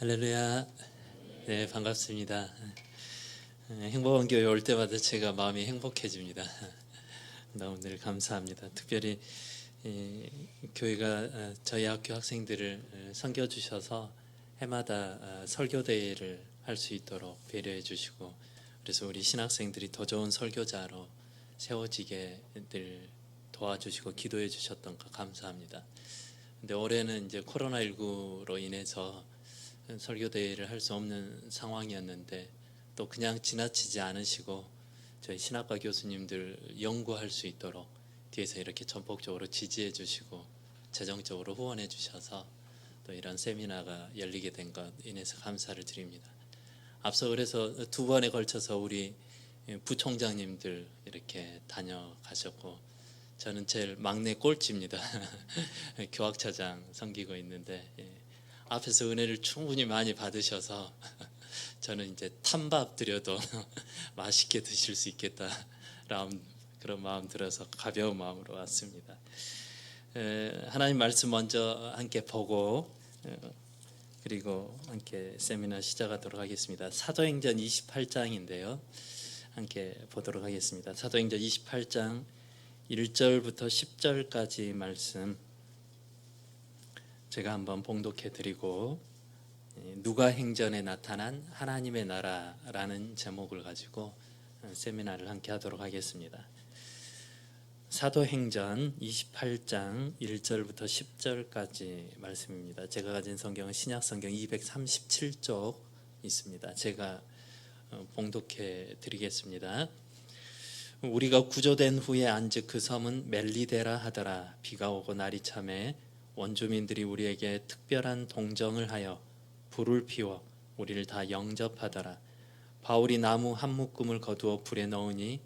할렐루야. 네, 반갑습니다. 행복한 교회 올 때마다 제가 마음이 행복해집니다. 너무 늘 감사합니다. 특별히 교회가 저희 학교 학생들을 섬겨주셔서 해마다 설교대회를 할 수 있도록 배려해 주시고, 그래서 우리 신학생들이 더 좋은 설교자로 세워지게 늘 도와주시고 기도해 주셨던 거 감사합니다. 근데 올해는 이제 코로나19로 인해서 설교대회를 할 수 없는 상황이었는데, 또 그냥 지나치지 않으시고 저희 신학과 교수님들 연구할 수 있도록 뒤에서 이렇게 전폭적으로 지지해 주시고 재정적으로 후원해 주셔서 또 이런 세미나가 열리게 된 것 인해서 감사를 드립니다. 앞서 그래서 두 번에 걸쳐서 우리 부총장님들 이렇게 다녀가셨고, 저는 제일 막내 꼴찌입니다. 교학차장 섬기고 있는데, 앞에서 은혜를 충분히 많이 받으셔서 저는 이제 탄밥 드려도 맛있게 드실 수 있겠다 그런 마음 들어서 가벼운 마음으로 왔습니다. 하나님 말씀 먼저 함께 보고 그리고 함께 세미나 시작하도록 하겠습니다. 사도행전 28장인데요 함께 보도록 하겠습니다. 사도행전 28장 1절부터 10절까지 말씀 제가 한번 봉독해 드리고, 누가행전에 나타난 하나님의 나라라는 제목을 가지고 세미나를 함께 하도록 하겠습니다. 사도행전 28장 1절부터 10절까지 말씀입니다. 제가 가진 성경은 신약성경 237쪽 있습니다. 제가 봉독해 드리겠습니다. 우리가 구조된 후에 안즉 그 섬은 멜리데라 하더라. 비가 오고 날이 참에 원주민들이 우리에게 특별한 동정을 하여 불을 피워 우리를 다 영접하더라. 바울이 나무 한 묶음을 거두어 불에 넣으니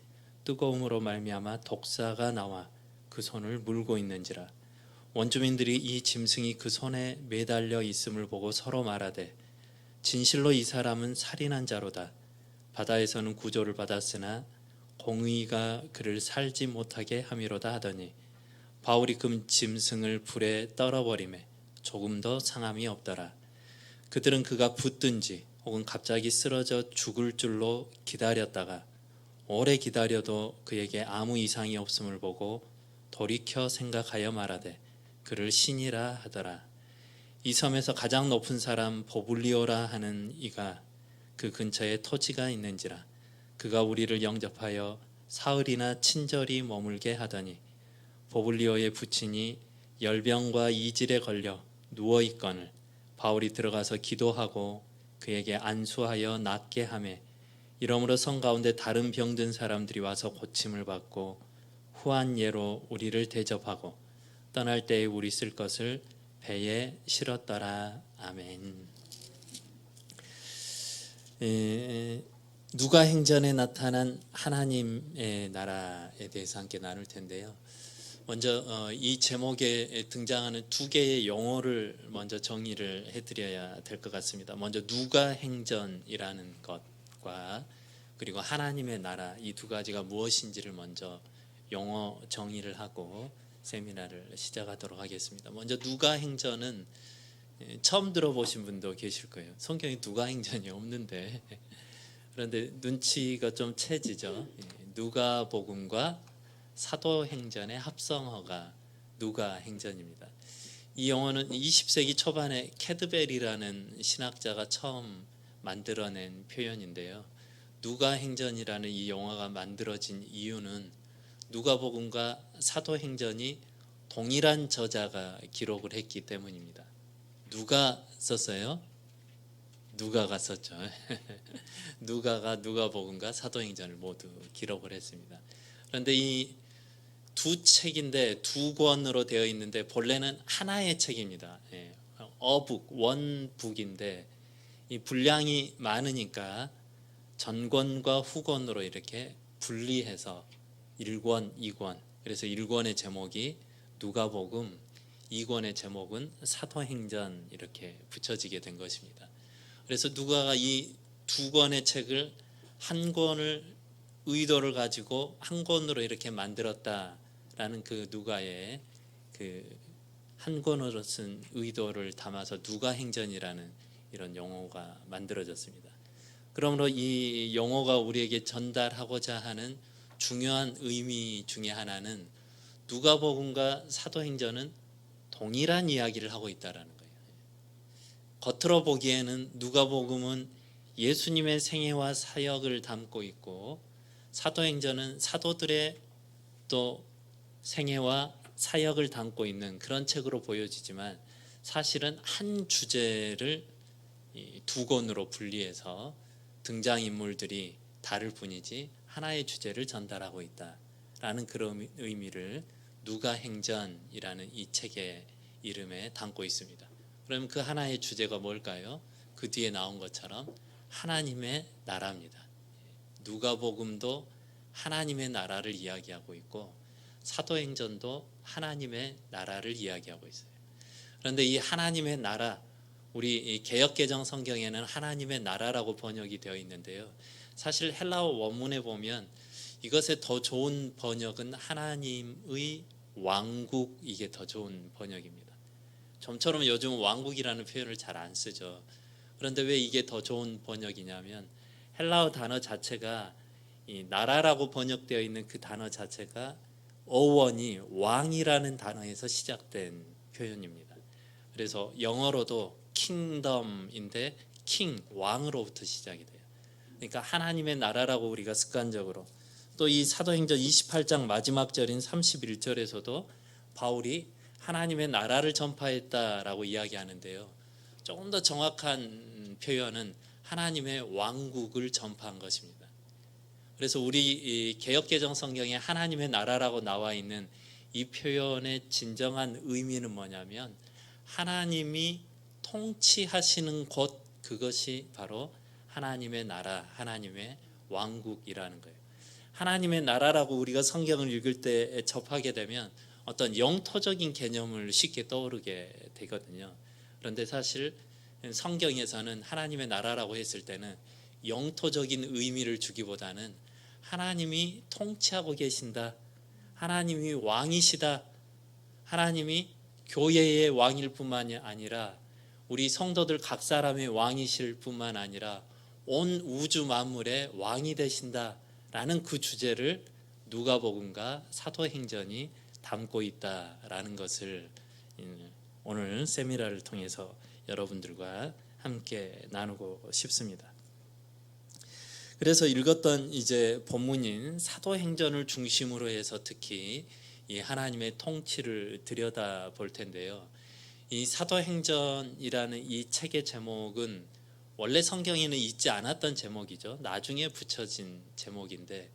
뜨거움으로 말미암아 독사가 나와 그 손을 물고 있는지라. 원주민들이 이 짐승이 그 손에 매달려 있음을 보고 서로 말하되, 진실로 이 사람은 살인한 자로다. 바다에서는 구조를 받았으나 공의가 그를 살지 못하게 함이로다 하더니, 바울이 그 짐승을 불에 떨어버리매 조금도 상함이 없더라. 그들은 그가 붙든지 혹은 갑자기 쓰러져 죽을 줄로 기다렸다가 오래 기다려도 그에게 아무 이상이 없음을 보고 돌이켜 생각하여 말하되 그를 신이라 하더라. 이 섬에서 가장 높은 사람 보블리오라 하는 이가 그 근처에 토지가 있는지라. 그가 우리를 영접하여 사흘이나 친절히 머물게 하더니 보블리오의 부친이 열병과 이질에 걸려 누워있거늘 바울이 들어가서 기도하고 그에게 안수하여 낫게 하매, 이러므로 성 가운데 다른 병든 사람들이 와서 고침을 받고 후한 예로 우리를 대접하고 떠날 때에 우리 쓸 것을 배에 실었더라. 아멘. 누가행전에 나타난 하나님의 나라에 대해서 함께 나눌 텐데요. 먼저 이 제목에 등장하는 두 개의 용어를 먼저 정의를 해드려야 될 것 같습니다. 먼저 누가행전이라는 것과 그리고 하나님의 나라, 이 두 가지가 무엇인지를 먼저 용어 정의를 하고 세미나를 시작하도록 하겠습니다. 먼저 누가행전은 처음 들어보신 분도 계실 거예요. 성경에 누가행전이 없는데, 그런데 눈치가 좀 채지죠. 누가복음과 사도행전의 합성어가 누가행전입니다. 이 용어는 20세기 초반에 캐드벨이라는 신학자가 처음 만들어낸 표현인데요. 누가행전이라는 이 용어가 만들어진 이유는 누가복음과 사도행전이 동일한 저자가 기록을 했기 때문입니다. 누가 썼어요? 누가가 썼죠. 누가가 누가복음과 사도행전을 모두 기록을 했습니다. 그런데 이 두 책인데 두 권으로 되어 있는데 본래는 하나의 책입니다. 어북, 원북인데 이 분량이 많으니까 전권과 후권으로 이렇게 분리해서 1권, 2권, 그래서 1권의 제목이 누가복음, 2권의 제목은 사도행전 이렇게 붙여지게 된 것입니다. 그래서 누가가 이 두 권의 책을 한 권을 의도를 가지고 한 권으로 이렇게 만들었다라는 그 누가의 그 한 권으로 쓴 의도를 담아서 누가행전이라는 이런 용어가 만들어졌습니다. 그러므로 이 용어가 우리에게 전달하고자 하는 중요한 의미 중에 하나는 누가복음과 사도행전은 동일한 이야기를 하고 있다라는 거예요. 겉으로 보기에는 누가복음은 예수님의 생애와 사역을 담고 있고 사도행전은 사도들의 또 생애와 사역을 담고 있는 그런 책으로 보여지지만 사실은 한 주제를 두 권으로 분리해서 등장인물들이 다를 뿐이지 하나의 주제를 전달하고 있다라는 그런 의미를 누가행전이라는 이 책의 이름에 담고 있습니다. 그럼 그 하나의 주제가 뭘까요? 그 뒤에 나온 것처럼 하나님의 나라입니다. 누가복음도 하나님의 나라를 이야기하고 있고 사도행전도 하나님의 나라를 이야기하고 있어요. 그런데 이 하나님의 나라, 우리 개역개정 성경에는 하나님의 나라라고 번역이 되어 있는데요. 사실 헬라어 원문에 보면 이것에 더 좋은 번역은 하나님의 왕국, 이게 더 좋은 번역입니다. 좀처럼 요즘 왕국이라는 표현을 잘 안 쓰죠. 그런데 왜 이게 더 좋은 번역이냐면 헬라어 단어 자체가 이 나라라고 번역되어 있는 그 단어 자체가 어원이 왕이라는 단어에서 시작된 표현입니다. 그래서 영어로도 킹덤인데 king, 왕으로부터 시작이 돼요. 그러니까 하나님의 나라라고 우리가 습관적으로, 또 이 사도행전 28장 마지막 절인 31절에서도 바울이 하나님의 나라를 전파했다라고 이야기하는데요. 조금 더 정확한 표현은 하나님의 왕국을 전파한 것입니다. 그래서 우리 개역개정 성경에 하나님의 나라라고 나와 있는 이 표현의 진정한 의미는 뭐냐면 하나님이 통치하시는 곳, 그것이 바로 하나님의 나라, 하나님의 왕국이라는 거예요. 하나님의 나라라고 우리가 성경을 읽을 때 접하게 되면 어떤 영토적인 개념을 쉽게 떠오르게 되거든요. 그런데 사실 성경에서는 하나님의 나라라고 했을 때는 영토적인 의미를 주기보다는 하나님이 통치하고 계신다, 하나님이 왕이시다, 하나님이 교회의 왕일 뿐만이 아니라 우리 성도들 각 사람의 왕이실 뿐만 아니라 온 우주 만물의 왕이 되신다라는 그 주제를 누가복음과 사도행전이 담고 있다라는 것을 오늘 세미나를 통해서 여러분들과 함께 나누고 싶습니다. 그래서 읽었던 이제 본문인 사도행전을 중심으로 해서 특히 이 하나님의 통치를 들여다 볼 텐데요. 이 사도행전이라는 이 책의 제목은 원래 성경에는 있지 않았던 제목이죠. 나중에 붙여진 제목인데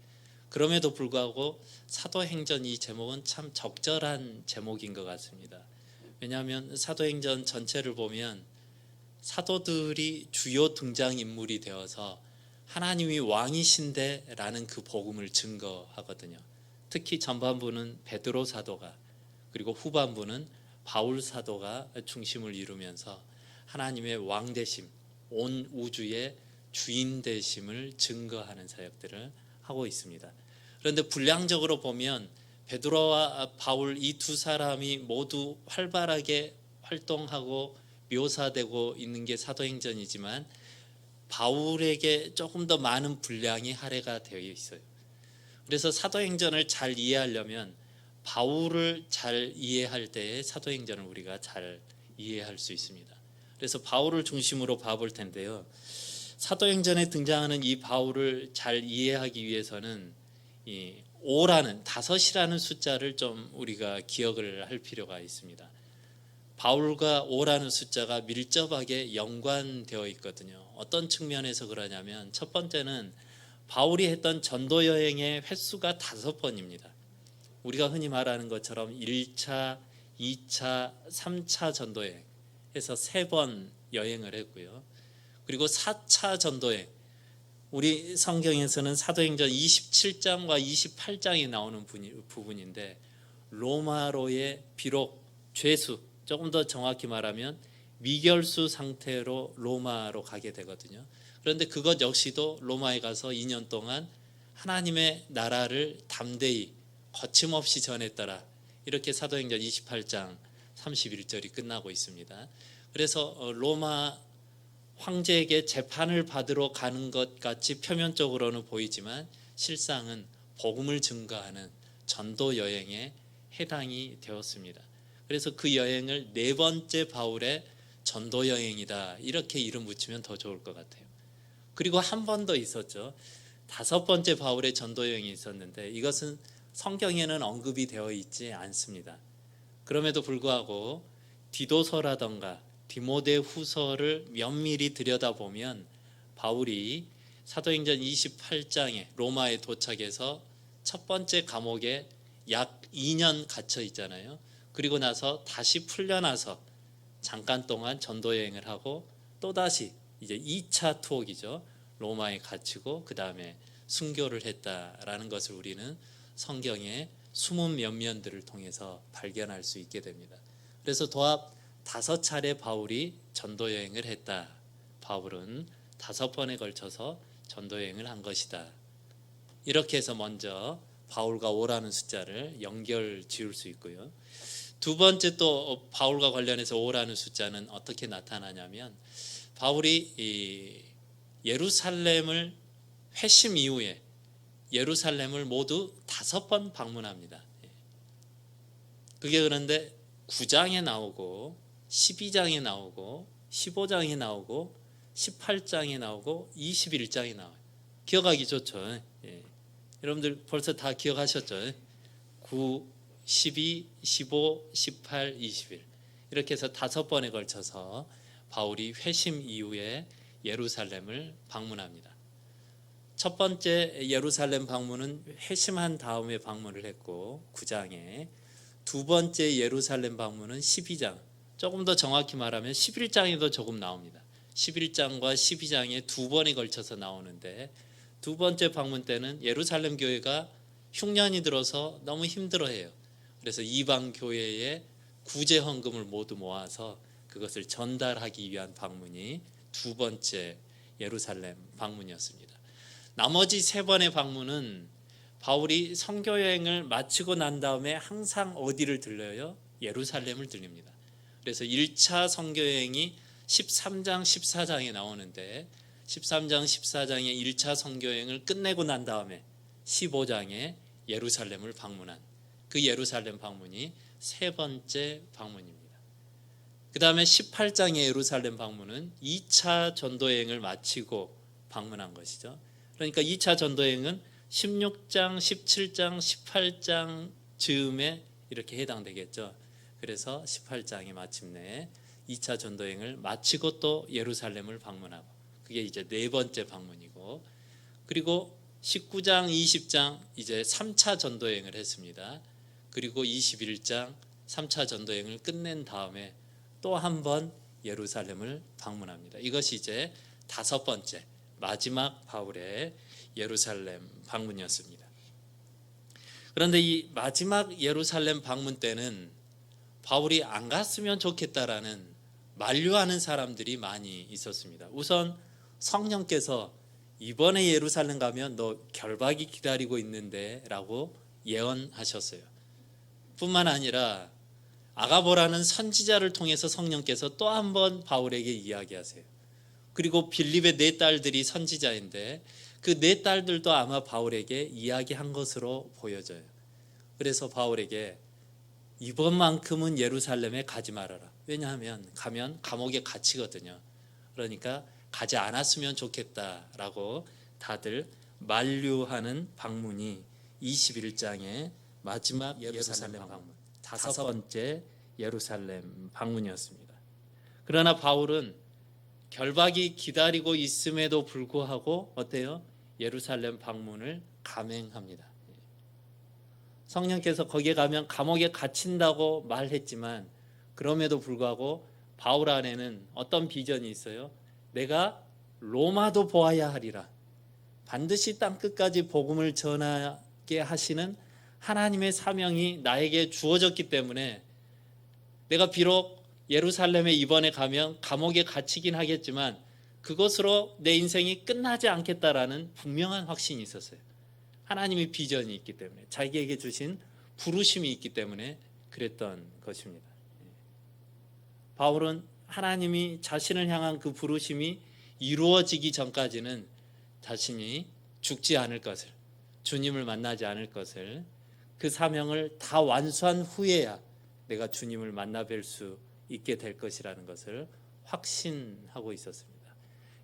그럼에도 불구하고 사도행전 이 제목은 참 적절한 제목인 것 같습니다. 왜냐하면 사도행전 전체를 보면 사도들이 주요 등장인물이 되어서 하나님이 왕이신데 라는 그 복음을 증거하거든요. 특히 전반부는 베드로 사도가, 그리고 후반부는 바울 사도가 중심을 이루면서 하나님의 왕 되심, 온 우주의 주인 되심을 증거하는 사역들을 하고 있습니다. 그런데 분량적으로 보면 베드로와 바울 이 두 사람이 모두 활발하게 활동하고 묘사되고 있는 게 사도행전이지만 바울에게 조금 더 많은 분량이 할애가 되어 있어요. 그래서 사도행전을 잘 이해하려면 바울을 잘 이해할 때에 사도행전을 우리가 잘 이해할 수 있습니다. 그래서 바울을 중심으로 봐볼 텐데요. 사도행전에 등장하는 이 바울을 잘 이해하기 위해서는 이 5라는, 5이라는 숫자를 좀 우리가 기억을 할 필요가 있습니다. 바울과 5라는 숫자가 밀접하게 연관되어 있거든요. 어떤 측면에서 그러냐면 첫 번째는 바울이 했던 전도 여행의 횟수가 5번입니다. 우리가 흔히 말하는 것처럼 1차, 2차, 3차 전도여행 해서 3번 여행을 했고요. 그리고 4차 전도여행, 우리 성경에서는 사도행전 27장과 28장에 나오는 부분인데 로마로의 비록 죄수, 조금 더 정확히 말하면 미결수 상태로 로마로 가게 되거든요. 그런데 그것 역시도 로마에 가서 2년 동안 하나님의 나라를 담대히 거침없이 전했더라. 이렇게 사도행전 28장 31절이 끝나고 있습니다. 그래서 로마 황제에게 재판을 받으러 가는 것 같이 표면적으로는 보이지만 실상은 복음을 증거하는 전도 여행에 해당이 되었습니다. 그래서 그 여행을 네 번째 바울의 전도 여행이다, 이렇게 이름 붙이면 더 좋을 것 같아요. 그리고 한 번 더 있었죠. 다섯 번째 바울의 전도 여행이 있었는데 이것은 성경에는 언급이 되어 있지 않습니다. 그럼에도 불구하고 디도서라던가 디모데후서를 면밀히 들여다보면 바울이 사도행전 28장에 로마에 도착해서 첫 번째 감옥에 약 2년 갇혀 있잖아요. 그리고 나서 다시 풀려나서 잠깐 동안 전도 여행을 하고 또다시 이제 2차 투옥이죠. 로마에 갇히고 그 다음에 순교를 했다라는 것을 우리는 성경의 숨은 면면들을 통해서 발견할 수 있게 됩니다. 그래서 도합 5차례 바울이 전도 여행을 했다. 바울은 5번에 걸쳐서 전도 여행을 한 것이다. 이렇게 해서 먼저 바울과 5라는 숫자를 연결 지을 수 있고요. 두 번째 또 바울과 관련해서 5라는 숫자는 어떻게 나타나냐면 바울이 예루살렘을 회심 이후에 예루살렘을 모두 5번 방문합니다. 그게 그런데 9장에 나오고 12장에 나오고 15장에 나오고 18장에 나오고 21장에 나와요. 기억하기 좋죠. 예. 여러분들 벌써 다 기억하셨죠? 9, 12, 15, 18, 21 이렇게 해서 5번에 걸쳐서 바울이 회심 이후에 예루살렘을 방문합니다. 첫 번째 예루살렘 방문은 회심한 다음에 방문을 했고 9장에, 두 번째 예루살렘 방문은 12장, 조금 더 정확히 말하면 11장에도 조금 나옵니다. 11장과 12장에 2번에 걸쳐서 나오는데 두 번째 방문 때는 예루살렘 교회가 흉년이 들어서 너무 힘들어해요. 그래서 이방 교회에 구제 헌금을 모두 모아서 그것을 전달하기 위한 방문이 두 번째 예루살렘 방문이었습니다. 나머지 3번의 방문은 바울이 선교 여행을 마치고 난 다음에 항상 어디를 들려요? 예루살렘을 들립니다. 그래서 1차 선교 여행이 13장, 14장에 나오는데 13장, 14장의 1차 선교 여행을 끝내고 난 다음에 15장에 예루살렘을 방문한 그 예루살렘 방문이 3번째 방문입니다. 그 다음에 18장의 예루살렘 방문은 2차 전도 여행을 마치고 방문한 것이죠. 그러니까 2차 전도 여행은 16장, 17장, 18장 즈음에 이렇게 해당되겠죠. 그래서 18장이 마침내 2차 전도 여행을 마치고 또 예루살렘을 방문하고 그게 이제 4번째 방문이고, 그리고 19장, 20장 이제 3차 전도 여행을 했습니다. 그리고 21장 3차 전도 여행을 끝낸 다음에 또 한 번 예루살렘을 방문합니다. 이것이 이제 5번째 마지막 바울의 예루살렘 방문이었습니다. 그런데 이 마지막 예루살렘 방문 때는 바울이 안 갔으면 좋겠다라는 만류하는 사람들이 많이 있었습니다. 우선 성령께서 이번에 예루살렘 가면 너 결박이 기다리고 있는데 라고 예언하셨어요. 뿐만 아니라 아가보라는 선지자를 통해서 성령께서 또 한 번 바울에게 이야기하세요. 그리고 빌립의 4딸들이 선지자인데 그 4딸들도 아마 바울에게 이야기한 것으로 보여져요. 그래서 바울에게 이번만큼은 예루살렘에 가지 말아라. 왜냐하면 가면 감옥에 갇히거든요. 그러니까 가지 않았으면 좋겠다라고 다들 만류하는 방문이 21장의 마지막 예루살렘 방문, 5번째 예루살렘 방문이었습니다. 그러나 바울은 결박이 기다리고 있음에도 불구하고 어때요? 예루살렘 방문을 감행합니다. 성령께서 거기에 가면 감옥에 갇힌다고 말했지만 그럼에도 불구하고 바울 안에는 어떤 비전이 있어요? 내가 로마도 보아야 하리라. 반드시 땅끝까지 복음을 전하게 하시는 하나님의 사명이 나에게 주어졌기 때문에 내가 비록 예루살렘에 이번에 가면 감옥에 갇히긴 하겠지만 그것으로 내 인생이 끝나지 않겠다라는 분명한 확신이 있었어요. 하나님의 비전이 있기 때문에, 자기에게 주신 부르심이 있기 때문에 그랬던 것입니다. 바울은 하나님이 자신을 향한 그 부르심이 이루어지기 전까지는 자신이 죽지 않을 것을, 주님을 만나지 않을 것을, 그 사명을 다 완수한 후에야 내가 주님을 만나 뵐 수 있게 될 것이라는 것을 확신하고 있었습니다.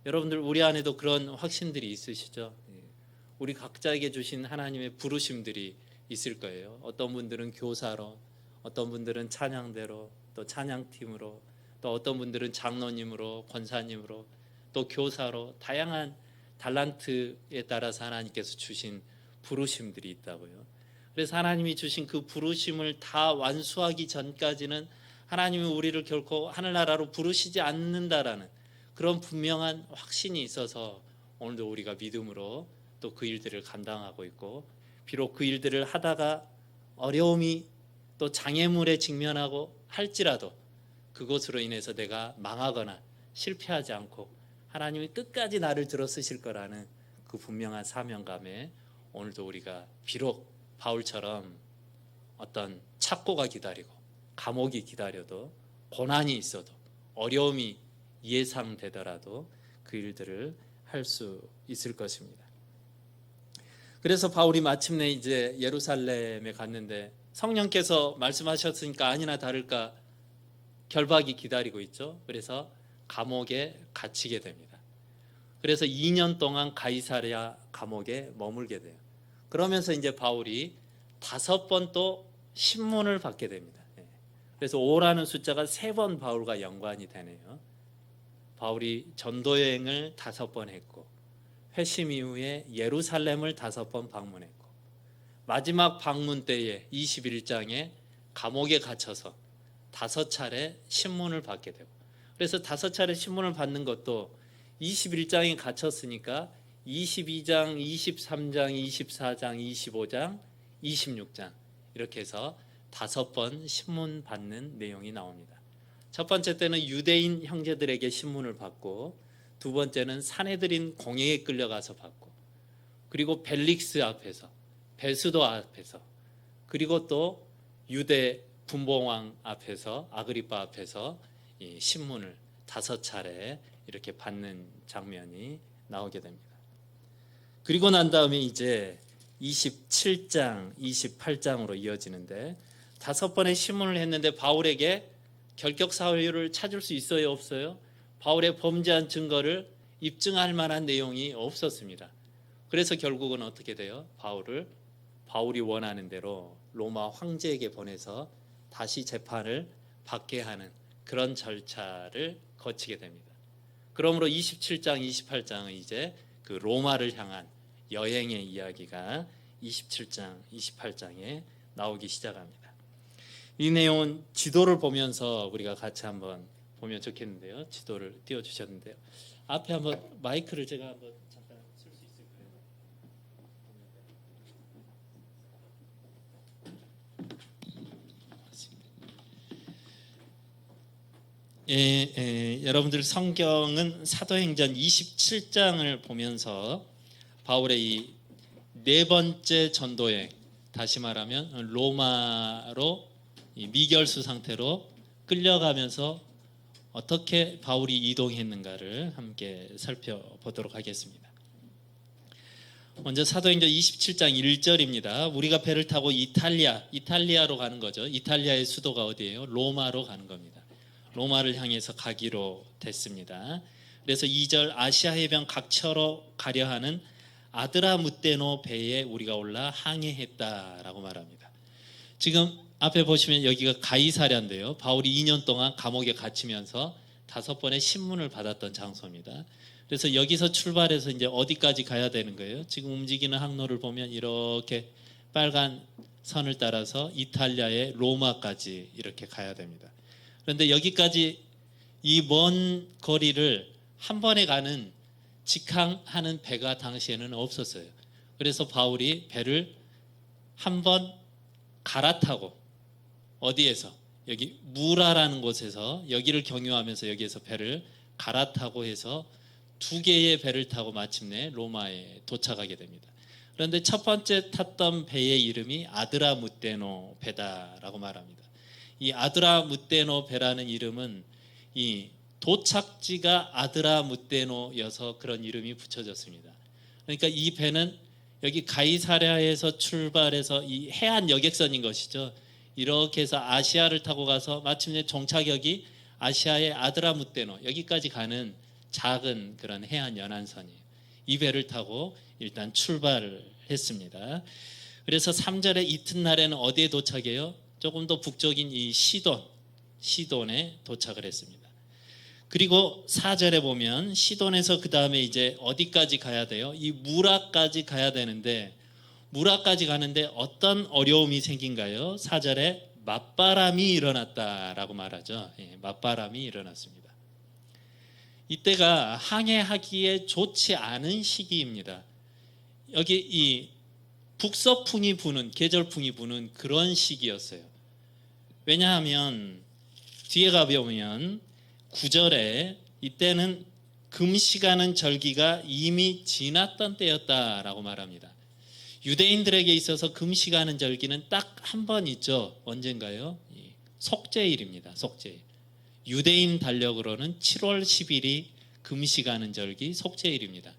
여러분들 우리 안에도 그런 확신들이 있으시죠? 우리 각자에게 주신 하나님의 부르심들이 있을 거예요. 어떤 분들은 교사로, 어떤 분들은 찬양대로, 또 찬양팀으로, 또 어떤 분들은 장로님으로, 권사님으로, 또 교사로, 다양한 달란트에 따라서 하나님께서 주신 부르심들이 있다고요. 그래서 하나님이 주신 그 부르심을 다 완수하기 전까지는 하나님이 우리를 결코 하늘나라로 부르시지 않는다라는 그런 분명한 확신이 있어서 오늘도 우리가 믿음으로 또 그 일들을 감당하고 있고, 비록 그 일들을 하다가 어려움이 또 장애물에 직면하고 할지라도 그것으로 인해서 내가 망하거나 실패하지 않고 하나님이 끝까지 나를 들어 쓰실 거라는 그 분명한 사명감에 오늘도 우리가 비록 바울처럼 어떤 착고가 기다리고 감옥이 기다려도, 고난이 있어도, 어려움이 예상되더라도 그 일들을 할 수 있을 것입니다. 그래서 바울이 마침내 이제 예루살렘에 갔는데 성령께서 말씀하셨으니까 아니나 다를까 결박이 기다리고 있죠. 그래서 감옥에 갇히게 됩니다. 그래서 2년 동안 가이사랴 감옥에 머물게 돼요. 그러면서 이제 바울이 5번 또 신문을 받게 됩니다. 그래서 5라는 숫자가 3번 바울과 연관이 되네요. 바울이 전도 여행을 5번 했고, 회심 이후에 예루살렘을 5번 방문했고, 마지막 방문 때에 21장에 감옥에 갇혀서 5차례 신문을 받게 되고, 그래서 5차례 신문을 받는 것도 21장에 갇혔으니까 22장, 23장, 24장, 25장, 26장 이렇게 해서 5번 신문 받는 내용이 나옵니다. 첫 번째 때는 유대인 형제들에게 신문을 받고, 두 번째는 사내들인 공회에 끌려가서 받고, 그리고 벨릭스 앞에서, 베스도 앞에서, 그리고 또 유대 분봉왕 앞에서, 아그리파 앞에서 이 신문을 5차례 이렇게 받는 장면이 나오게 됩니다. 그리고 난 다음에 이제 27장, 28장으로 이어지는데 5번의 신문을 했는데 바울에게 결격 사유를 찾을 수 있어요, 없어요? 바울의 범죄한 증거를 입증할 만한 내용이 없었습니다. 그래서 결국은 어떻게 돼요? 바울이 원하는 대로 로마 황제에게 보내서 다시 재판을 받게 하는 그런 절차를 거치게 됩니다. 그러므로 27장, 28장은 이제 그 로마를 향한 여행의 이야기가 27장, 28장에 나오기 시작합니다. 이 내용은 지도를 보면서 우리가 같이 한번 보면 좋겠는데요. 지도를 띄워주셨는데요. 앞에 한번 마이크를 제가 한번 잠깐 쓸 수 있을까요? 여러분들 성경은 사도행전 27장을 보면서 바울의 이 4번째 전도여행, 다시 말하면 로마로 미결수 상태로 끌려가면서 어떻게 바울이 이동했는가를 함께 살펴보도록 하겠습니다. 먼저 사도행전 27장 1절입니다. 우리가 배를 타고 이탈리아로 가는 거죠. 이탈리아의 수도가 어디예요? 로마로 가는 겁니다. 로마를 향해서 가기로 됐습니다. 그래서 2절 아시아 해변 각처로 가려 하는 아드라무테노 배에 우리가 올라 항해했다라고 말합니다. 지금 앞에 보시면 여기가 가이사랴인데요. 바울이 2년 동안 감옥에 갇히면서 5번의 신문을 받았던 장소입니다. 그래서 여기서 출발해서 이제 어디까지 가야 되는 거예요? 지금 움직이는 항로를 보면 이렇게 빨간 선을 따라서 이탈리아의 로마까지 이렇게 가야 됩니다. 그런데 여기까지 이 먼 거리를 한 번에 가는 직항하는 배가 당시에는 없었어요. 그래서 바울이 배를 한 번 갈아타고, 어디에서? 여기 무라라는 곳에서 여기를 경유하면서 여기에서 배를 갈아타고 해서 2개의 배를 타고 마침내 로마에 도착하게 됩니다. 그런데 첫 번째 탔던 배의 이름이 아드라무테노 배다라고 말합니다. 이 아드라무테노 배라는 이름은 이 도착지가 아드라무테노여서 그런 이름이 붙여졌습니다. 그러니까 이 배는 여기 가이사랴에서 출발해서 이 해안 여객선인 것이죠. 이렇게 해서 아시아를 타고 가서 마침내 종착역이 아시아의 아드라무테노 여기까지 가는 작은 그런 해안 연안선이에요. 이 배를 타고 일단 출발을 했습니다. 그래서 3절의 이튿날에는 어디에 도착해요? 조금 더 북쪽인 이 시돈에 도착을 했습니다. 그리고 4절에 보면 시돈에서 그 다음에 이제 어디까지 가야 돼요? 이 무라까지 가야 되는데 무라까지 가는데 어떤 어려움이 생긴가요? 4절에 맞바람이 일어났다라고 말하죠. 맞바람이 일어났습니다. 이때가 항해하기에 좋지 않은 시기입니다. 여기 이 북서풍이 부는 계절풍이 부는 그런 시기였어요. 왜냐하면 뒤에 가보면 9절에 이때는 금시가는 절기가 이미 지났던 때였다라고 말합니다. 유대인들에게 있어서 금시가는 절기는 딱 한 번 있죠. 언젠가요? 속죄일입니다. 속죄일. 유대인 달력으로는 7월 10일이 금시가는 절기 속죄일입니다.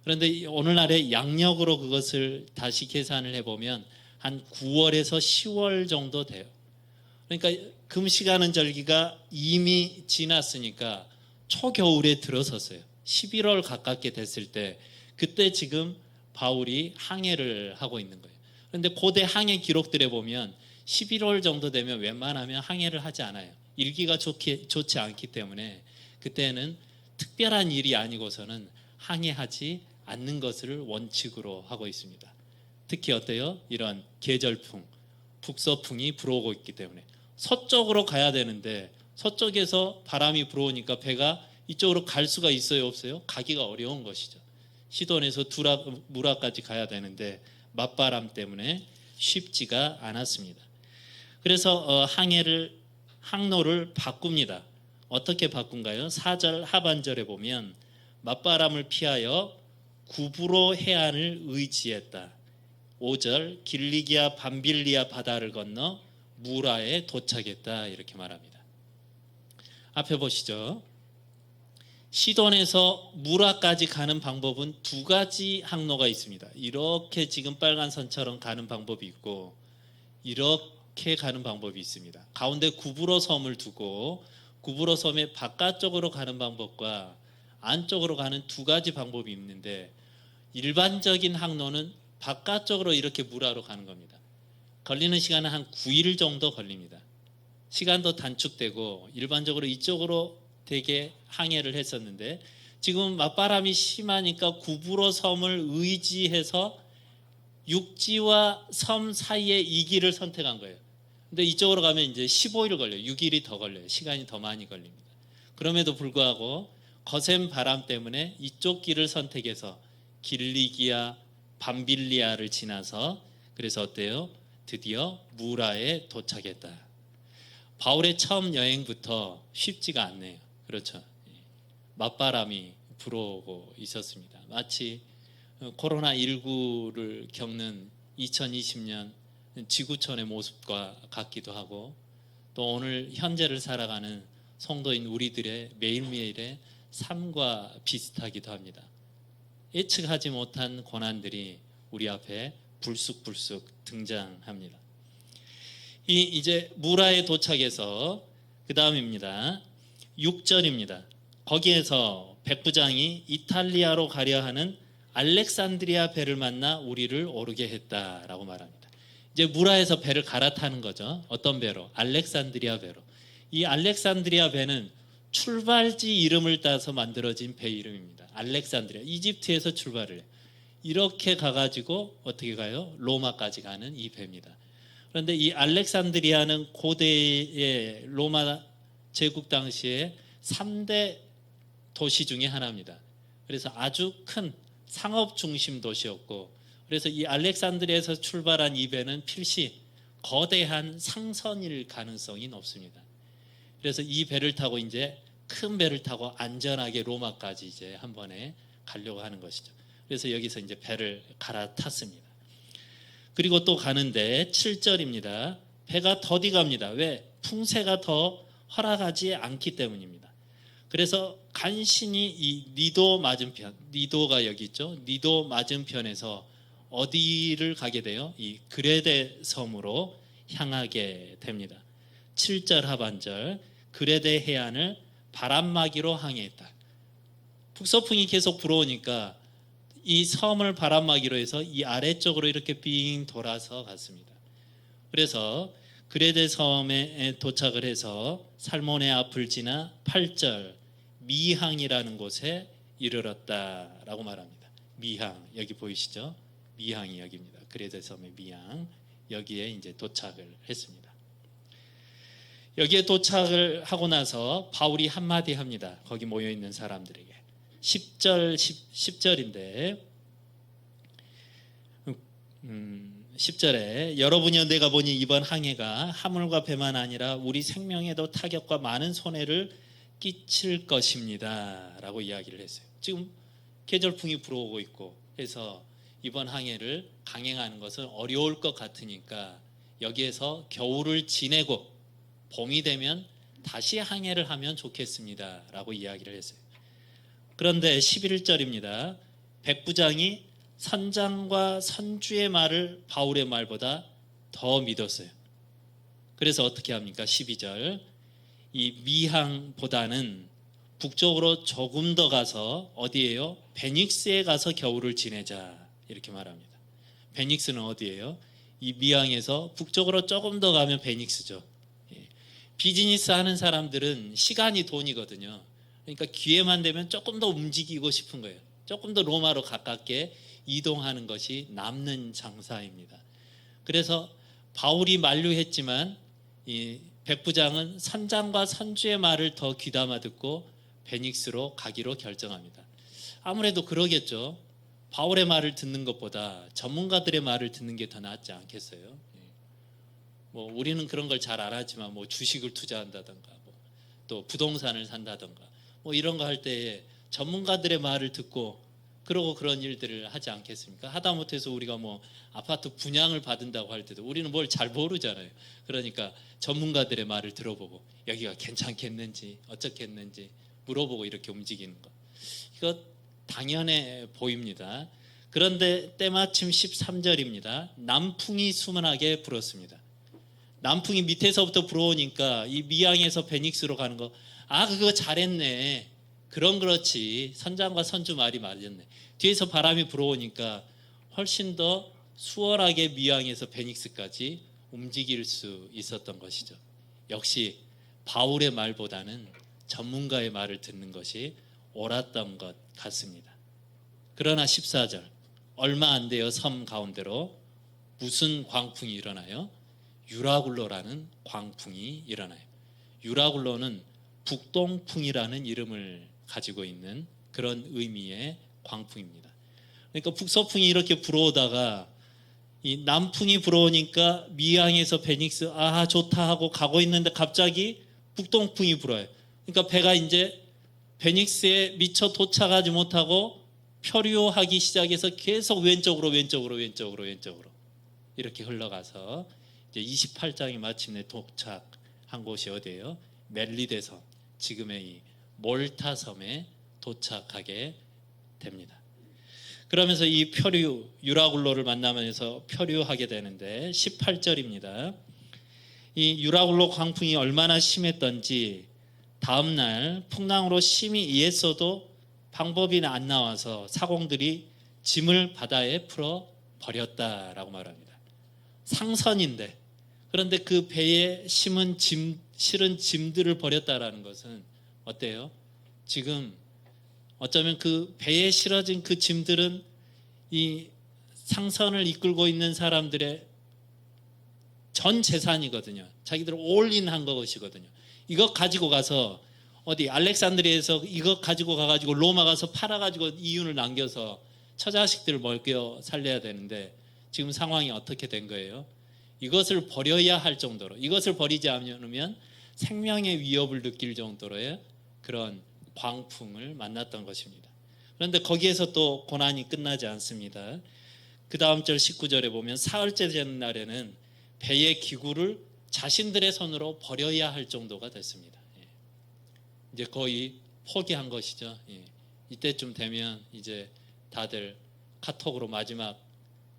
그런데 오늘날의 양력으로 그것을 다시 계산을 해보면 한 9월에서 10월 정도 돼요. 그러니까 금시가는 절기가 이미 지났으니까 초겨울에 들어섰어요. 11월 가깝게 됐을 때 그때 지금 바울이 항해를 하고 있는 거예요. 그런데 고대 항해 기록들에 보면 11월 정도 되면 웬만하면 항해를 하지 않아요. 일기가 좋지 않기 때문에 그때는 특별한 일이 아니고서는 항해하지 않는 것을 원칙으로 하고 있습니다. 특히 어때요? 이런 계절풍, 북서풍이 불어오고 있기 때문에 서쪽으로 가야 되는데 서쪽에서 바람이 불어오니까 배가 이쪽으로 갈 수가 있어요, 없어요? 가기가 어려운 것이죠. 시돈에서 무라까지 가야 되는데 맞바람 때문에 쉽지가 않았습니다. 그래서 항로를 바꿉니다. 어떻게 바꾼가요? 4절 하반절에 보면 맞바람을 피하여 구브로 해안을 의지했다. 5절 길리기아 밤빌리아 바다를 건너 무라에 도착했다 이렇게 말합니다. 앞에 보시죠. 시돈에서 무라까지 가는 방법은 두 가지 항로가 있습니다. 이렇게 지금 빨간 선처럼 가는 방법이 있고 이렇게 가는 방법이 있습니다. 가운데 구브로 섬을 두고 구브로 섬의 바깥쪽으로 가는 방법과 안쪽으로 가는 두 가지 방법이 있는데 일반적인 항로는 바깥쪽으로 이렇게 무라로 가는 겁니다. 걸리는 시간은 한 9일 정도 걸립니다. 시간도 단축되고 일반적으로 이쪽으로 되게 항해를 했었는데 지금 맞바람이 심하니까 구브로 섬을 의지해서 육지와 섬 사이에 이 길을 선택한 거예요. 근데 이쪽으로 가면 이제 15일 걸려요. 6일이 더 걸려요. 시간이 더 많이 걸립니다. 그럼에도 불구하고 거센 바람 때문에 이쪽 길을 선택해서 길리기아 밤빌리아를 지나서 그래서 어때요? 드디어 무라에 도착했다. 바울의 처음 여행부터 쉽지가 않네요. 그렇죠. 맞바람이 불어오고 있었습니다. 마치 코로나19를 겪는 2020년 지구촌의 모습과 같기도 하고 또 오늘 현재를 살아가는 성도인 우리들의 매일매일의 삶과 비슷하기도 합니다. 예측하지 못한 고난들이 우리 앞에 불쑥불쑥 등장합니다. 이제 무라에 도착해서 그 다음입니다. 6절입니다. 거기에서 백부장이 이탈리아로 가려 하는 알렉산드리아 배를 만나 우리를 오르게 했다라고 말합니다. 이제 무라에서 배를 갈아타는 거죠. 어떤 배로? 알렉산드리아 배로. 이 알렉산드리아 배는 출발지 이름을 따서 만들어진 배 이름입니다. 알렉산드리아, 이집트에서 출발을 해요. 이렇게 가가지고 어떻게 가요? 로마까지 가는 이 배입니다. 그런데 이 알렉산드리아는 고대의 로마 제국 당시에 3대 도시 중에 하나입니다. 그래서 아주 큰 상업 중심 도시였고 그래서 이 알렉산드리아에서 출발한 이 배는 필시 거대한 상선일 가능성이 높습니다. 그래서 이 배를 타고 이제 큰 배를 타고 안전하게 로마까지 이제 한 번에 가려고 하는 것이죠. 그래서 여기서 이제 배를 갈아탔습니다. 그리고 또 가는데 7절입니다. 배가 더디 갑니다. 왜? 풍세가 더 허락하지 않기 때문입니다. 그래서 간신히 이 니도 맞은편, 니도가 여기 있죠. 니도 맞은편에서 어디를 가게 돼요? 이 그레데 섬으로 향하게 됩니다. 7절 하반절, 그레데 해안을 바람막이로 항해했다. 북서풍이 계속 불어오니까 이 섬을 바람막이로 해서 이 아래쪽으로 이렇게 빙 돌아서 갔습니다. 그래서 그레데 섬에 도착을 해서 살모네 앞을 지나 8절 미항이라는 곳에 이르렀다라고 말합니다. 미항, 여기 보이시죠? 미항이 여기입니다. 그레데 섬의 미항, 여기에 이제 도착을 했습니다. 여기에 도착을 하고 나서 바울이 한마디 합니다. 거기 모여 있는 사람들에게. 10절인데 10절에 여러분이여 내가 보니 이번 항해가 화물과 배만 아니라 우리 생명에도 타격과 많은 손해를 끼칠 것입니다 라고 이야기를 했어요. 지금 계절풍이 불어오고 있고 해서 이번 항해를 강행하는 것은 어려울 것 같으니까 여기에서 겨울을 지내고 봄이 되면 다시 항해를 하면 좋겠습니다 라고 이야기를 했어요. 그런데 11절입니다. 백부장이 선장과 선주의 말을 바울의 말보다 더 믿었어요. 그래서 어떻게 합니까? 12절, 이 미항보다는 북쪽으로 조금 더 가서 어디예요? 베닉스에 가서 겨울을 지내자 이렇게 말합니다. 베닉스는 어디예요? 이 미항에서 북쪽으로 조금 더 가면 베닉스죠. 비즈니스 하는 사람들은 시간이 돈이거든요. 그러니까 기회만 되면 조금 더 움직이고 싶은 거예요. 조금 더 로마로 가깝게 이동하는 것이 남는 장사입니다. 그래서 바울이 만류했지만 이 백부장은 선장과 선주의 말을 더 귀담아 듣고 베닉스로 가기로 결정합니다. 아무래도 그러겠죠. 바울의 말을 듣는 것보다 전문가들의 말을 듣는 게 더 낫지 않겠어요? 뭐 우리는 그런 걸 잘 안 하지만 뭐 주식을 투자한다든가 또 부동산을 산다든가 뭐 이런 거 할 때 전문가들의 말을 듣고 그러고 그런 일들을 하지 않겠습니까? 하다못해서 우리가 뭐 아파트 분양을 받는다고 할 때도 우리는 뭘 잘 모르잖아요. 그러니까 전문가들의 말을 들어보고 여기가 괜찮겠는지 어쩌겠는지 물어보고 이렇게 움직이는 것. 이거 당연해 보입니다. 그런데 때마침 13절입니다. 남풍이 수문하게 불었습니다. 남풍이 밑에서부터 불어오니까 이 미항에서 베닉스로 가는 거, 그거 잘했네. 그렇지. 선장과 선주 말이 맞았네. 뒤에서 바람이 불어오니까 훨씬 더 수월하게 미항에서 베닉스까지 움직일 수 있었던 것이죠. 역시 바울의 말보다는 전문가의 말을 듣는 것이 옳았던 것 같습니다. 그러나 14절, 얼마 안 돼요. 섬 가운데로 무슨 광풍이 일어나요? 유라굴로라는 광풍이 일어나요. 유라굴로는 북동풍이라는 이름을 가지고 있는 그런 의미의 광풍입니다. 그러니까 북서풍이 이렇게 불어오다가 이 남풍이 불어오니까 미항에서 베닉스 좋다 하고 가고 있는데 갑자기 북동풍이 불어요. 그러니까 배가 이제 베닉스에 미처 도착하지 못하고 표류하기 시작해서 계속 왼쪽으로 이렇게 흘러가서 이제 28장이 마침내 도착한 곳이 어디예요? 멜리데섬, 지금의 이 몰타 섬에 도착하게 됩니다. 그러면서 이 표류 유라굴로를 만나면서 표류하게 되는데 18절입니다. 이 유라굴로 광풍이 얼마나 심했던지 다음 날 풍랑으로 심히 이했어도 방법이 안 나와서 사공들이 짐을 바다에 풀어 버렸다라고 말합니다. 상선인데 그런데 그 배에 실은 짐들을 버렸다라는 것은 어때요? 지금 어쩌면 그 배에 실어진 그 짐들은 이 상선을 이끌고 있는 사람들의 전 재산이거든요. 자기들 올인한 것이거든요. 이거 가지고 가서 어디 알렉산드리아에서 이거 가지고 가가지고 로마 가서 팔아가지고 이윤을 남겨서 처자식들을 먹여 살려야 되는데 지금 상황이 어떻게 된 거예요? 이것을 버려야 할 정도로, 이것을 버리지 않으면 생명의 위협을 느낄 정도로의 그런 광풍을 만났던 것입니다. 그런데 거기에서 또 고난이 끝나지 않습니다. 그 다음 절 19절에 보면 사흘째 되는 날에는 배의 기구를 자신들의 손으로 버려야 할 정도가 됐습니다. 이제 거의 포기한 것이죠. 예. 이때쯤 되면 이제 다들 카톡으로 마지막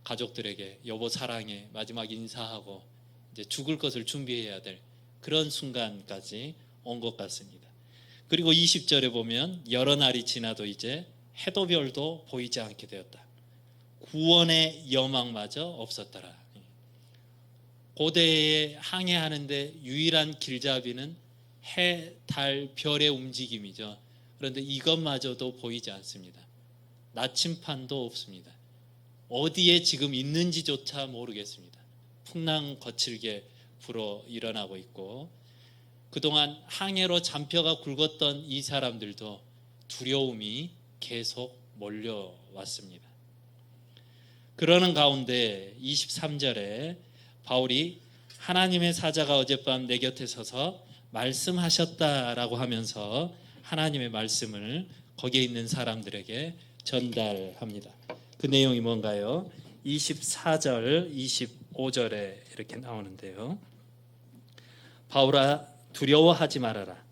가족들에게 여보 사랑해 마지막 인사하고 이제 죽을 것을 준비해야 될 그런 순간까지 온 것 같습니다. 그리고 20절에 보면 여러 날이 지나도 이제 해도 별도 보이지 않게 되었다. 구원의 여망마저 없었더라. 고대에 항해하는데 유일한 길잡이는 해, 달, 별의 움직임이죠. 그런데 이것마저도 보이지 않습니다. 나침판도 없습니다. 어디에 지금 있는지조차 모르겠습니다. 풍랑 거칠게 불어 일어나고 있고 그동안 항해로 잔표가 굵었던 이 사람들도 두려움이 계속 몰려왔습니다. 그러는 가운데 23절에 바울이 하나님의 사자가 어젯밤 내 곁에 서서 말씀하셨다라고 하면서 하나님의 말씀을 거기에 있는 사람들에게 전달합니다. 그 내용이 뭔가요? 24절, 25절에 이렇게 나오는데요. 바울아 두려워하지 말아라.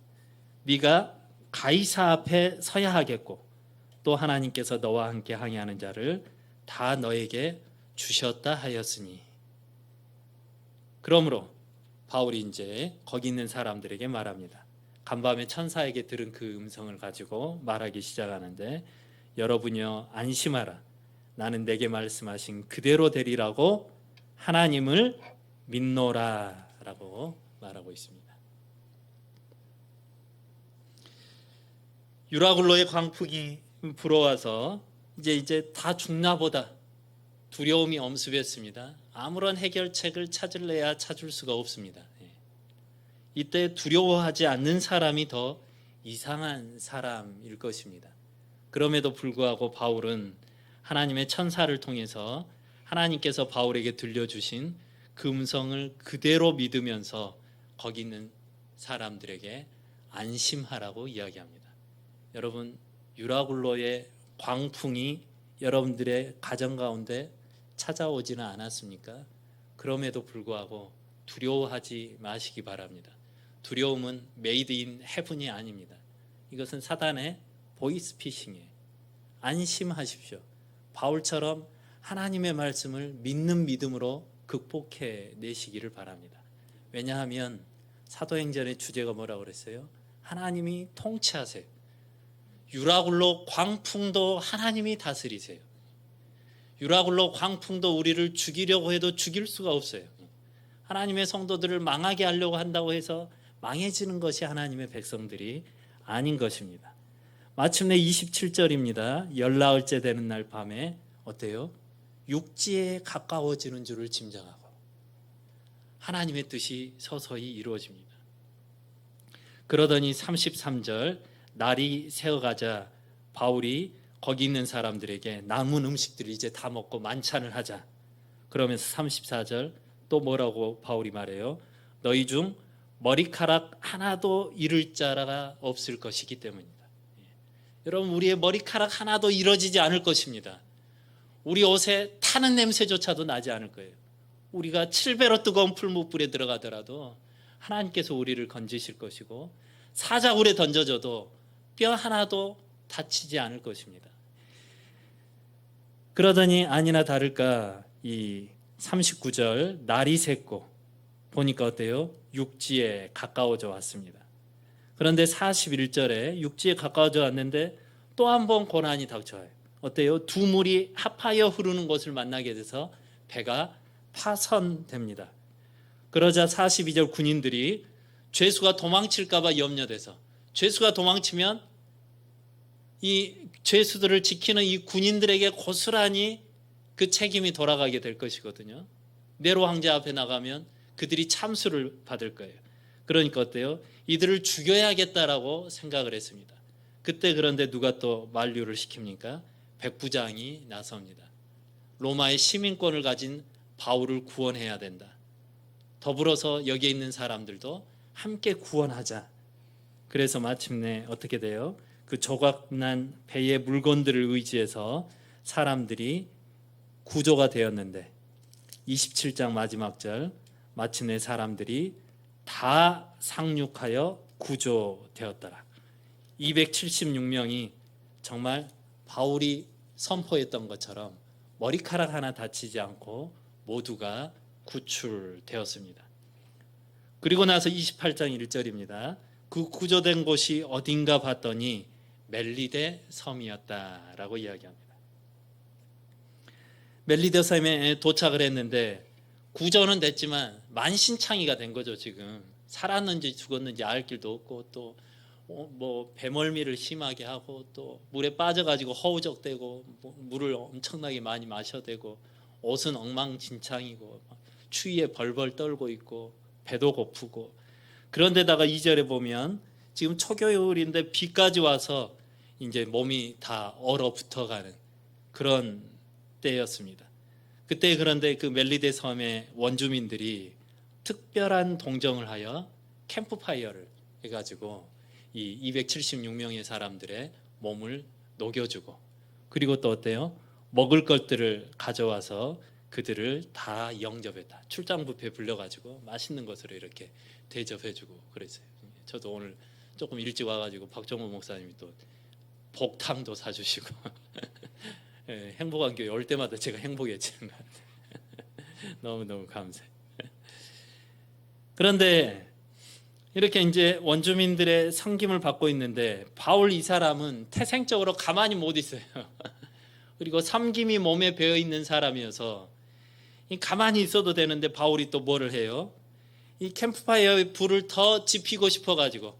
네가 가이사 앞에 서야 하겠고 또 하나님께서 너와 함께 항해하는 자를 다 너에게 주셨다 하였으니. 그러므로 바울이 이제 거기 있는 사람들에게 말합니다. 간밤에 천사에게 들은 그 음성을 가지고 말하기 시작하는데 여러분이여 안심하라. 나는 내게 말씀하신 그대로 되리라고 하나님을 믿노라 라고 말하고 있습니다. 유라굴로의 광풍이 불어와서 이제 다 죽나 보다 두려움이 엄습했습니다. 아무런 해결책을 찾을래야 찾을 수가 없습니다. 이때 두려워하지 않는 사람이 더 이상한 사람일 것입니다. 그럼에도 불구하고 바울은 하나님의 천사를 통해서 하나님께서 바울에게 들려주신 그 음성을 그대로 믿으면서 거기 있는 사람들에게 안심하라고 이야기합니다. 여러분, 유라굴로의 광풍이 여러분들의 가정 가운데 찾아오지는 않았습니까? 그럼에도 불구하고 두려워하지 마시기 바랍니다. 두려움은 메이드 인 헤븐이 아닙니다. 이것은 사단의 보이스피싱이에요. 안심하십시오. 바울처럼 하나님의 말씀을 믿는 믿음으로 극복해 내시기를 바랍니다. 왜냐하면 사도행전의 주제가 뭐라고 그랬어요? 하나님이 통치하세요. 유라굴로 광풍도 하나님이 다스리세요. 유라굴로 광풍도 우리를 죽이려고 해도 죽일 수가 없어요. 하나님의 성도들을 망하게 하려고 한다고 해서 망해지는 것이 하나님의 백성들이 아닌 것입니다. 마침내 27절입니다. 열나흘째 되는 날 밤에 어때요? 육지에 가까워지는 줄을 짐작하고 하나님의 뜻이 서서히 이루어집니다. 그러더니 33절 날이 새어가자 바울이 거기 있는 사람들에게 남은 음식들을 이제 다 먹고 만찬을 하자. 그러면서 34절 또 뭐라고 바울이 말해요? 너희 중 머리카락 하나도 잃을 자가 없을 것이기 때문이다. 여러분, 우리의 머리카락 하나도 잃어지지 않을 것입니다. 우리 옷에 타는 냄새조차도 나지 않을 거예요. 우리가 7배로 뜨거운 풀무불에 들어가더라도 하나님께서 우리를 건지실 것이고 사자굴에 던져져도 뼈 하나도 다치지 않을 것입니다. 그러더니 아니나 다를까 이 39절 날이 샜고 보니까 어때요? 육지에 가까워져 왔습니다. 그런데 41절에 육지에 가까워져 왔는데 또 한 번 고난이 닥쳐요. 어때요? 두 물이 합하여 흐르는 곳을 만나게 돼서 배가 파선됩니다. 그러자 42절 군인들이 죄수가 도망칠까 봐 염려돼서 죄수가 도망치면 이 죄수들을 지키는 이 군인들에게 고스란히 그 책임이 돌아가게 될 것이거든요. 네로 황제 앞에 나가면 그들이 참수를 받을 거예요. 그러니까 어때요? 이들을 죽여야겠다라고 생각을 했습니다. 그때 그런데 누가 또 만류를 시킵니까? 백부장이 나섭니다. 로마의 시민권을 가진 바울을 구원해야 된다. 더불어서 여기에 있는 사람들도 함께 구원하자. 그래서 마침내 어떻게 돼요? 그 조각난 배의 물건들을 의지해서 사람들이 구조가 되었는데 27장 마지막 절 마침내 사람들이 다 상륙하여 구조되었더라. 276명이 정말 바울이 선포했던 것처럼 머리카락 하나 다치지 않고 모두가 구출되었습니다. 그리고 나서 28장 1절입니다. 그 구조된 곳이 어딘가 봤더니 멜리데 섬이었다라고 이야기합니다. 멜리데 섬에 도착을 했는데 구조는 됐지만 만신창이가 된 거죠. 지금 살았는지 죽었는지 알 길도 없고 또 뭐 배멀미를 심하게 하고 또 물에 빠져가지고 허우적대고 물을 엄청나게 많이 마셔야 되고 옷은 엉망진창이고 추위에 벌벌 떨고 있고 배도 고프고 그런데다가 2절에 보면 지금 초겨울인데 비까지 와서 이제 몸이 다 얼어붙어가는 그런 때였습니다. 그때 그런데 그 멜리데 섬의 원주민들이 특별한 동정을 하여 캠프파이어를 해가지고 이 276명의 사람들의 몸을 녹여주고 그리고 또 어때요? 먹을 것들을 가져와서 그들을 다 영접했다. 출장 뷔페 불려가지고 맛있는 것으로 이렇게 대접해주고 그랬어요. 저도 오늘 조금 일찍 와가지고 박정호 목사님이 또 복탕도 사주시고 행복한 교회 올 때마다 제가 행복해지는 것 같아요. 너무너무 감사해요. 그런데 이렇게 이제 원주민들의 섬김을 받고 있는데 바울 이 사람은 태생적으로 가만히 못 있어요. 그리고 섬김이 몸에 배어 있는 사람이어서 가만히 있어도 되는데 바울이 또 뭐를 해요? 이 캠프파이어의 불을 더 지피고 싶어가지고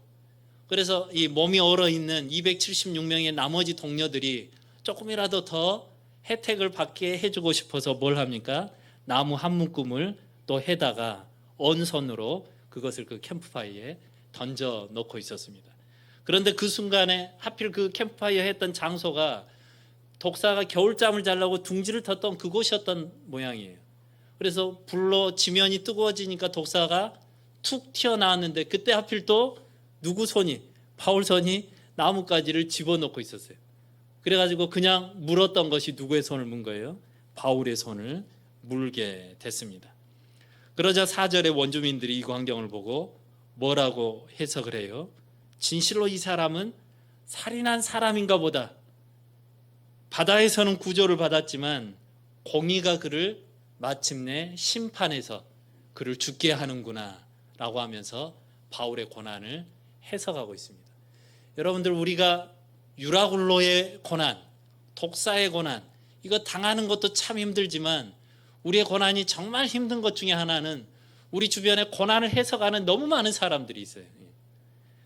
그래서 이 몸이 얼어 있는 276명의 나머지 동료들이 조금이라도 더 혜택을 받게 해주고 싶어서 뭘 합니까? 나무 한 묶음을 또 해다가 언선으로 그것을 그 캠프파이어에 던져 놓고 있었습니다. 그런데 그 순간에 하필 그 캠프파이어 했던 장소가 독사가 겨울잠을 자려고 둥지를 텄던 그곳이었던 모양이에요. 그래서 불로 지면이 뜨거워지니까 독사가 툭 튀어나왔는데 그때 하필 또 누구 손이 바울 손이 나뭇가지를 집어넣고 있었어요. 그래가지고 그냥 물었던 것이 누구의 손을 문 거예요? 바울의 손을 물게 됐습니다. 그러자 4절의 원주민들이 이 광경을 보고 뭐라고 해석을 해요? 진실로 이 사람은 살인한 사람인가 보다. 바다에서는 구조를 받았지만 공의가 그를 마침내 심판해서 그를 죽게 하는구나 라고 하면서 바울의 고난을 해석하고 있습니다. 여러분들 우리가 유라굴로의 고난, 독사의 고난 이거 당하는 것도 참 힘들지만 우리의 고난이 정말 힘든 것 중에 하나는 우리 주변에 고난을 해석하는 너무 많은 사람들이 있어요.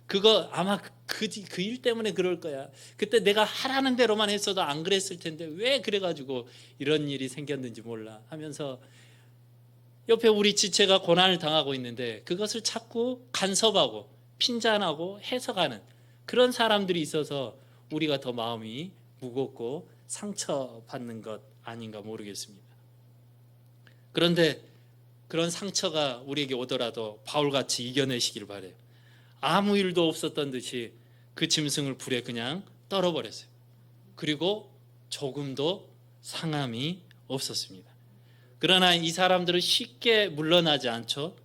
그거 아마 그 일 때문에 그럴 거야. 그때 내가 하라는 대로만 했어도 안 그랬을 텐데 왜 그래가지고 이런 일이 생겼는지 몰라 하면서 옆에 우리 지체가 고난을 당하고 있는데 그것을 자꾸 간섭하고 핀잔하고 해석하는 그런 사람들이 있어서 우리가 더 마음이 무겁고 상처받는 것 아닌가 모르겠습니다. 그런데 그런 상처가 우리에게 오더라도 바울같이 이겨내시길 바라요. 아무 일도 없었던 듯이 그 짐승을 불에 그냥 떨어버렸어요. 그리고 조금도 상함이 없었습니다. 그러나 이 사람들은 쉽게 물러나지 않죠.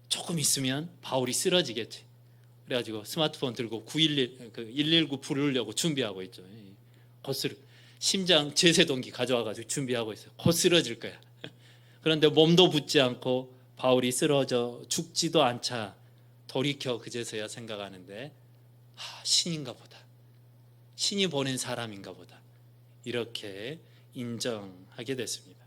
조금 있으면 바울이 쓰러지겠지. 그래가지고 스마트폰 들고 119 부르려고 준비하고 있죠. 심장 제세동기 가져와가지고 준비하고 있어요. 곧 쓰러질 거야. 그런데 몸도 붙지 않고 바울이 쓰러져 죽지도 않자 돌이켜 그제서야 생각하는데 신인가 보다. 신이 보낸 사람인가 보다. 이렇게 인정하게 됐습니다.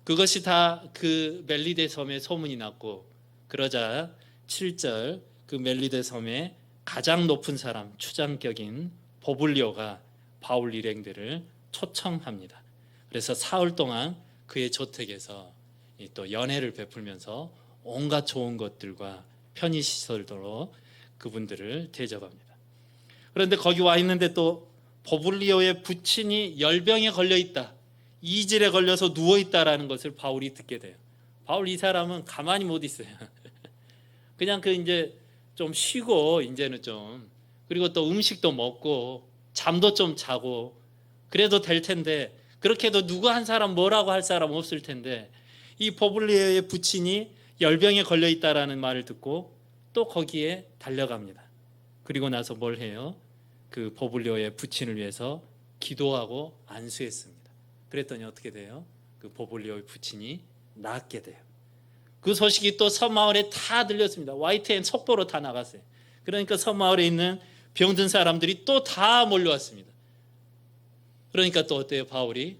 그것이 다 그 멜리데 섬에 소문이 났고 그러자 7절 그 멜리데 섬의 가장 높은 사람 추장격인 보블리오가 바울 일행들을 초청합니다. 그래서 사흘 동안 그의 저택에서 또 연회를 베풀면서 온갖 좋은 것들과 편의시설로 그분들을 대접합니다. 그런데 거기 와 있는데 또 보블리오의 부친이 열병에 걸려 있다. 이질에 걸려서 누워 있다라는 것을 바울이 듣게 돼요. 바울 이 사람은 가만히 못 있어요. 그냥 이제 좀 쉬고 이제는 좀 그리고 또 음식도 먹고 잠도 좀 자고 그래도 될 텐데 그렇게 해도 누구 한 사람 뭐라고 할 사람 없을 텐데 이 보블리오의 부친이 열병에 걸려 있다라는 말을 듣고 또 거기에 달려갑니다. 그리고 나서 뭘 해요? 그 보블리오의 부친을 위해서 기도하고 안수했습니다. 그랬더니 어떻게 돼요? 그 보블리오의 부친이 낫게 돼요. 그 소식이 또 섬마을에 다 들렸습니다. YTN 속보로 다 나갔어요. 그러니까 섬마을에 있는 병든 사람들이 또 다 몰려왔습니다. 그러니까 또 어때요? 바울이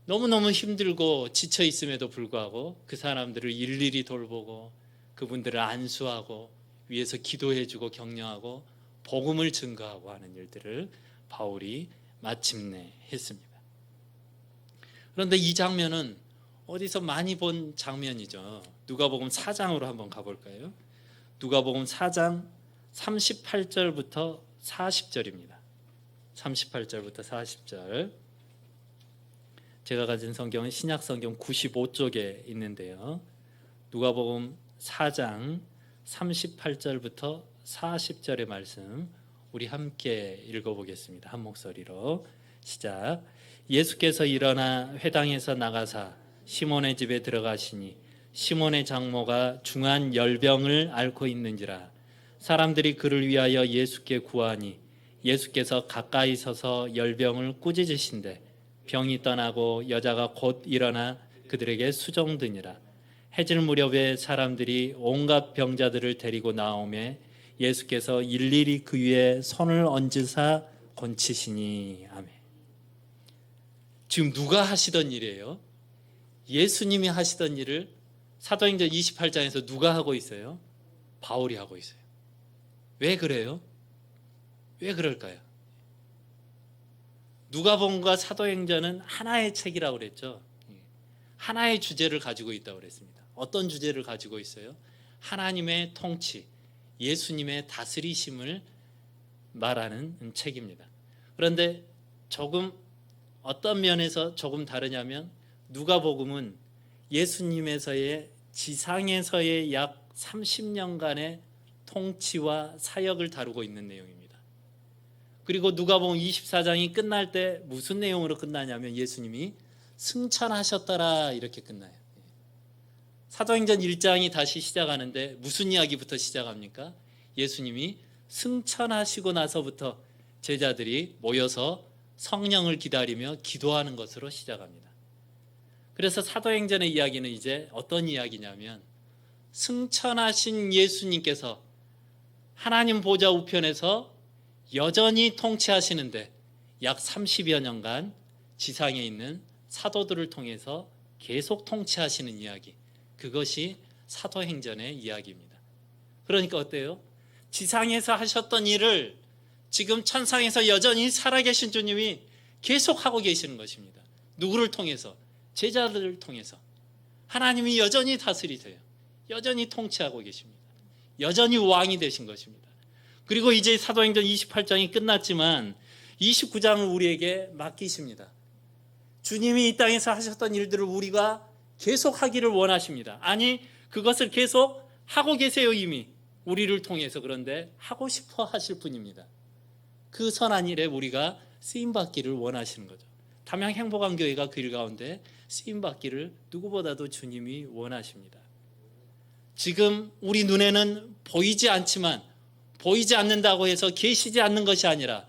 너무너무 힘들고 지쳐 있음에도 불구하고 그 사람들을 일일이 돌보고 그분들을 안수하고 위에서 기도해주고 격려하고 복음을 증거하고 하는 일들을 바울이 마침내 했습니다. 그런데 이 장면은 어디서 많이 본 장면이죠. 누가복음 4장으로 한번 가볼까요? 누가복음 4장 38절부터 40절입니다. 38절부터 40절. 제가 가진 성경은 신약성경 95쪽에 있는데요. 누가복음 4장 38절부터 40절의 말씀 우리 함께 읽어보겠습니다. 한 목소리로 시작. 예수께서 일어나 회당에서 나가사 시몬의 집에 들어가시니 시몬의 장모가 중한 열병을 앓고 있는지라. 사람들이 그를 위하여 예수께 구하니 예수께서 가까이 서서 열병을 꾸짖으신대 병이 떠나고 여자가 곧 일어나 그들에게 수종드니라. 해질 무렵에 사람들이 온갖 병자들을 데리고 나오매 예수께서 일일이 그 위에 손을 얹으사 고치시니. 아멘. 지금 누가 하시던 일이에요? 예수님이 하시던 일을 사도행전 28장에서 누가 하고 있어요? 바울이 하고 있어요. 왜 그래요? 왜 그럴까요? 누가복음과 사도행전은 하나의 책이라고 그랬죠. 하나의 주제를 가지고 있다고 그랬습니다. 어떤 주제를 가지고 있어요? 하나님의 통치, 예수님의 다스리심을 말하는 책입니다. 그런데 조금 어떤 면에서 조금 다르냐면 누가복음은 예수님에서의 지상에서의 약 30년간의 통치와 사역을 다루고 있는 내용입니다. 그리고 누가복음 24장이 끝날 때 무슨 내용으로 끝나냐면 예수님이 승천하셨더라 이렇게 끝나요. 사도행전 1장이 다시 시작하는데 무슨 이야기부터 시작합니까? 예수님이 승천하시고 나서부터 제자들이 모여서 성령을 기다리며 기도하는 것으로 시작합니다. 그래서 사도행전의 이야기는 이제 어떤 이야기냐면 승천하신 예수님께서 하나님 보좌 우편에서 여전히 통치하시는데 약 30여 년간 지상에 있는 사도들을 통해서 계속 통치하시는 이야기, 그것이 사도행전의 이야기입니다. 그러니까 어때요? 지상에서 하셨던 일을 지금 천상에서 여전히 살아계신 주님이 계속 하고 계시는 것입니다. 누구를 통해서? 제자들을 통해서. 하나님이 여전히 다스리세요. 여전히 통치하고 계십니다. 여전히 왕이 되신 것입니다. 그리고 이제 사도행전 28장이 끝났지만 29장을 우리에게 맡기십니다. 주님이 이 땅에서 하셨던 일들을 우리가 계속 하기를 원하십니다. 아니, 그것을 계속 하고 계세요. 이미 우리를 통해서. 그런데 하고 싶어 하실 분입니다. 그 선한 일에 우리가 쓰임받기를 원하시는 거죠. 담양 행복한 교회가 그 일 가운데 쓰임받기를 누구보다도 주님이 원하십니다. 지금 우리 눈에는 보이지 않지만 보이지 않는다고 해서 계시지 않는 것이 아니라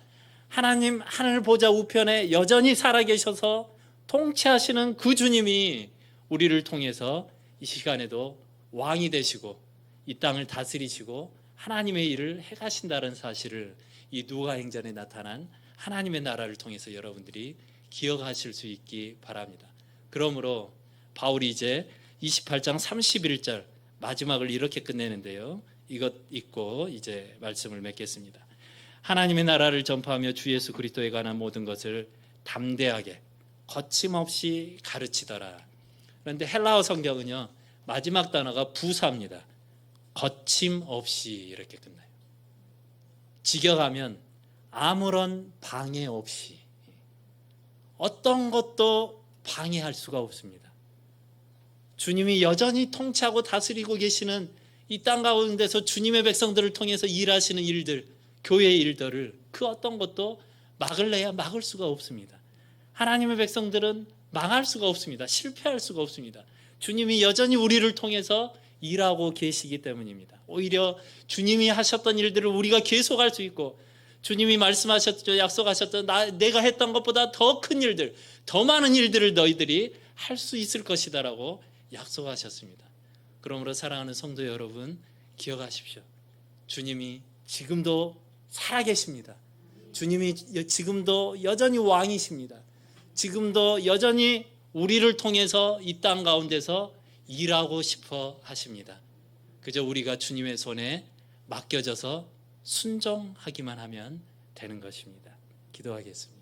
하나님 하늘 보좌 우편에 여전히 살아계셔서 통치하시는 그 주님이 우리를 통해서 이 시간에도 왕이 되시고 이 땅을 다스리시고 하나님의 일을 해가신다는 사실을 이 누가행전에 나타난 하나님의 나라를 통해서 여러분들이 기억하실 수 있기 바랍니다. 그러므로 바울이 이제 28장 31절 마지막을 이렇게 끝내는데요. 이것 읽고 이제 말씀을 맺겠습니다. 하나님의 나라를 전파하며 주 예수 그리스도에 관한 모든 것을 담대하게 거침없이 가르치더라. 그런데 헬라어 성경은요, 마지막 단어가 부사입니다. 거침없이 이렇게 끝나요. 직역하면 아무런 방해 없이, 어떤 것도 방해할 수가 없습니다. 주님이 여전히 통치하고 다스리고 계시는 이 땅 가운데서 주님의 백성들을 통해서 일하시는 일들, 교회의 일들을 그 어떤 것도 막을래야 막을 수가 없습니다. 하나님의 백성들은 망할 수가 없습니다. 실패할 수가 없습니다. 주님이 여전히 우리를 통해서 일하고 계시기 때문입니다. 오히려 주님이 하셨던 일들을 우리가 계속할 수 있고, 주님이 말씀하셨죠, 약속하셨던 내가 했던 것보다 더 큰 일들, 더 많은 일들을 너희들이 할 수 있을 것이다라고 약속하셨습니다. 그러므로 사랑하는 성도 여러분, 기억하십시오. 주님이 지금도 살아계십니다. 주님이 지금도 여전히 왕이십니다. 지금도 여전히 우리를 통해서 이 땅 가운데서 일하고 싶어 하십니다. 그저 우리가 주님의 손에 맡겨져서 순종하기만 하면 되는 것입니다. 기도하겠습니다.